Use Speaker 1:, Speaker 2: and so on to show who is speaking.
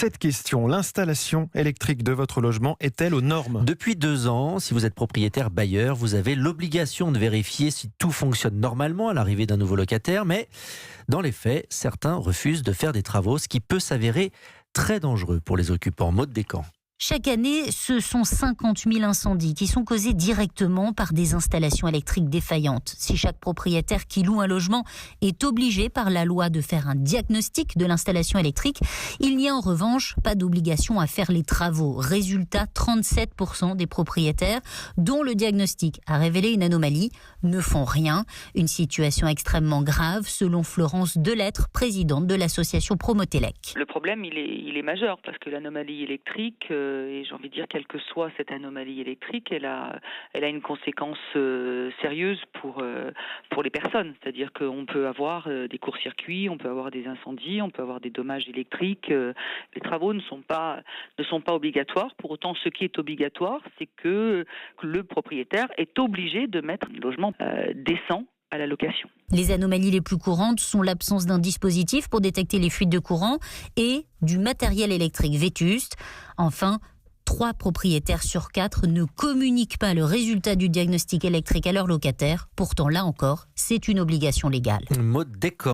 Speaker 1: Cette question, l'installation électrique de votre logement est-elle aux normes ?
Speaker 2: Depuis 2 ans, si vous êtes propriétaire bailleur, vous avez l'obligation de vérifier si tout fonctionne normalement à l'arrivée d'un nouveau locataire, mais dans les faits, certains refusent de faire des travaux, ce qui peut s'avérer très dangereux pour les occupants. Maud Descamps.
Speaker 3: Chaque année, ce sont 50 000 incendies qui sont causés directement par des installations électriques défaillantes. Si chaque propriétaire qui loue un logement est obligé par la loi de faire un diagnostic de l'installation électrique, il n'y a en revanche pas d'obligation à faire les travaux. Résultat, 37% des propriétaires dont le diagnostic a révélé une anomalie ne font rien. Une situation extrêmement grave selon Florence Delettre, présidente de l'association Promotelec.
Speaker 4: Le problème, il est majeur parce que l'anomalie électrique, et j'ai envie de dire, quelle que soit cette anomalie électrique, elle a une conséquence sérieuse pour les personnes. C'est-à-dire qu'on peut avoir des court-circuits, on peut avoir des incendies, on peut avoir des dommages électriques. Les travaux ne sont pas obligatoires. Pour autant, ce qui est obligatoire, c'est que le propriétaire est obligé de mettre un logement décent à la location.
Speaker 3: Les anomalies les plus courantes sont l'absence d'un dispositif pour détecter les fuites de courant et du matériel électrique vétuste. Enfin, 3 propriétaires sur 4 ne communiquent pas le résultat du diagnostic électrique à leurs locataires. Pourtant, là encore, c'est une obligation légale.
Speaker 2: Maud Descamps.